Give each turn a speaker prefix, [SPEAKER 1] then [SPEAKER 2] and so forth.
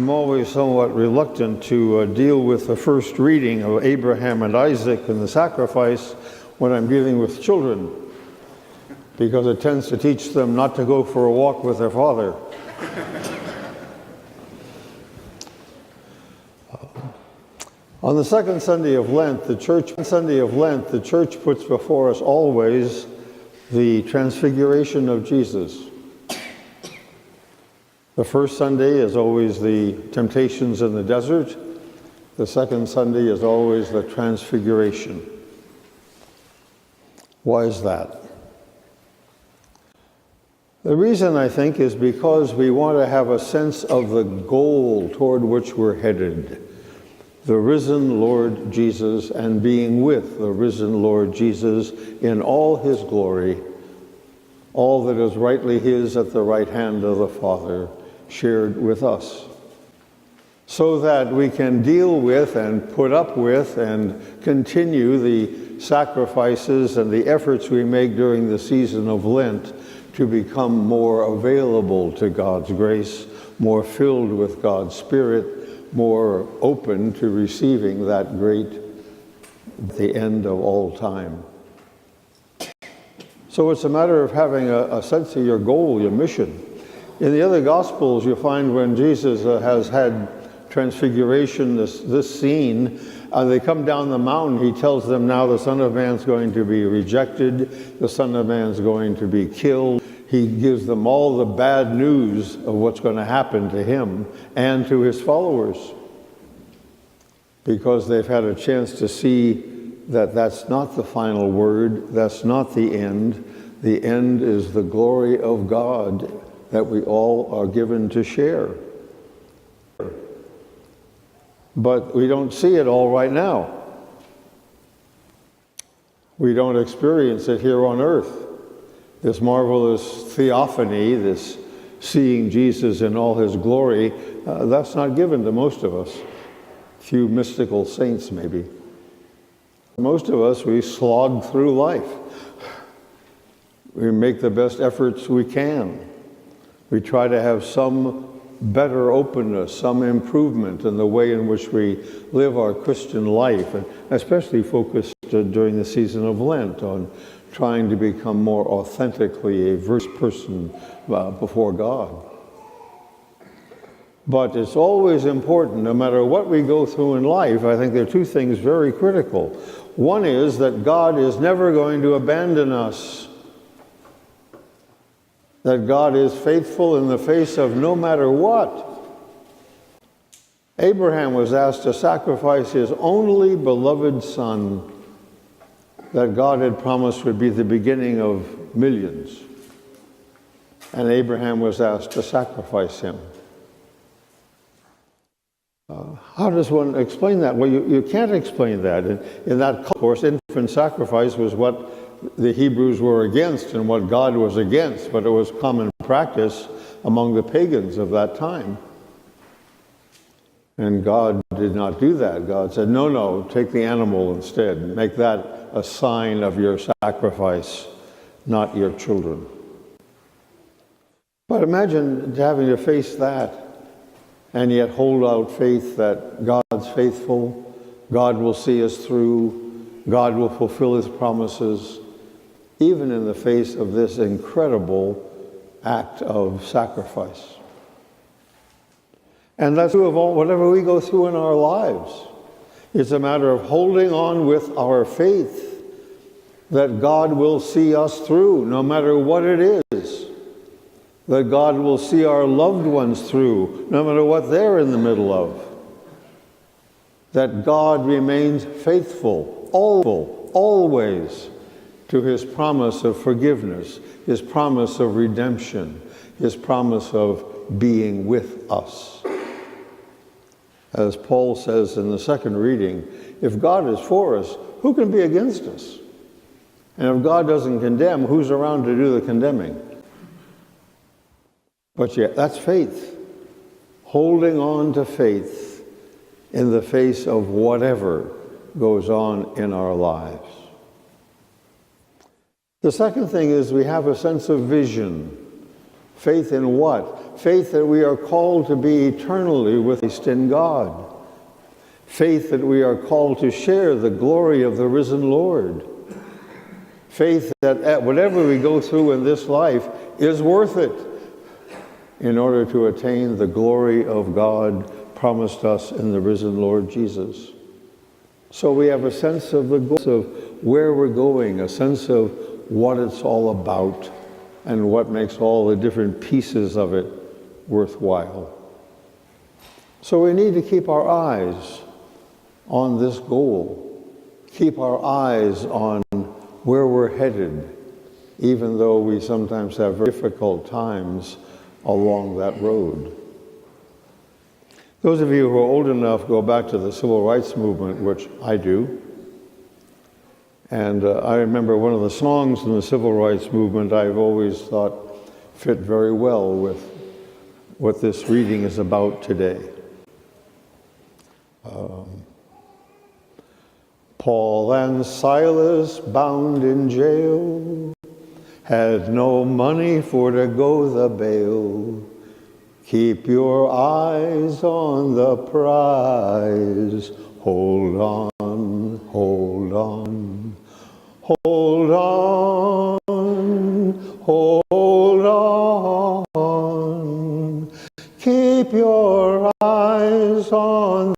[SPEAKER 1] I'm always somewhat reluctant to deal with the first reading of Abraham and Isaac and the sacrifice when I'm dealing with children, because it tends to teach them not to go for a walk with their father. On the second Sunday of Lent, the church puts before us always the transfiguration of Jesus. The first Sunday is always the temptations in the desert. The second Sunday is always the transfiguration. Why is that? The reason, I think, is because we want to have a sense of the goal toward which we're headed. The risen Lord Jesus, and being with the risen Lord Jesus in all his glory, all that is rightly his at the right hand of the Father, shared with us, so that we can deal with and put up with and continue the sacrifices and the efforts we make during the season of Lent to become more available to God's grace, more filled with God's Spirit, more open to receiving that great, the end of all time. So it's a matter of having a sense of your goal, your mission. In the other Gospels, you find when Jesus has had transfiguration, this scene, they come down the mountain, he tells them now the Son of Man's going to be rejected, the Son of Man's going to be killed. He gives them all the bad news of what's going to happen to him and to his followers, because they've had a chance to see that that's not the final word, that's not the end. The end is the glory of God that we all are given to share. But we don't see it all right now. We don't experience it here on earth. This marvelous theophany, this seeing Jesus in all his glory, that's not given to most of us. Few mystical saints, maybe. Most of us, we slog through life. We make the best efforts we can. We try to have some better openness, some improvement in the way in which we live our Christian life, and especially focused during the season of Lent on trying to become more authentically a virtuous person before God. But it's always important, no matter what we go through in life, I think there are two things very critical. One is that God is never going to abandon us. That God is faithful in the face of no matter what. Abraham was asked to sacrifice his only beloved son that God had promised would be the beginning of millions. And Abraham was asked to sacrifice him. How does one explain that? Well, you can't explain that. In that course, infant sacrifice was what the Hebrews were against and what God was against, but it was common practice among the pagans of that time. And God did not do that. God said, no, take the animal instead. Make that a sign of your sacrifice, not your children. But imagine having to face that and yet hold out faith that God's faithful, God will see us through, God will fulfill his promises, even in the face of this incredible act of sacrifice. And that's true of whatever we go through in our lives. It's a matter of holding on with our faith that God will see us through, no matter what it is. That God will see our loved ones through, no matter what they're in the middle of. That God remains faithful, always, to his promise of forgiveness, his promise of redemption, his promise of being with us. As Paul says in the second reading, if God is for us, who can be against us? And if God doesn't condemn, who's around to do the condemning? But yet, that's faith. Holding on to faith in the face of whatever goes on in our lives. The second thing is we have a sense of vision. Faith in what? Faith that we are called to be eternally with Christ in God. Faith that we are called to share the glory of the risen Lord. Faith that whatever we go through in this life is worth it in order to attain the glory of God promised us in the risen Lord Jesus. So we have a sense of the goals of where we're going, a sense of what it's all about, and what makes all the different pieces of it worthwhile. So we need to keep our eyes on this goal, keep our eyes on where we're headed, even though we sometimes have very difficult times along that road. Those of you who are old enough go back to the civil rights movement, which I do. And I remember one of the songs in the civil rights movement I've always thought fit very well with what this reading is about today. Paul and Silas, bound in jail, had no money for to go the bail. Keep your eyes on the prize. Hold on, hold on, hold on, hold on. Keep your eyes on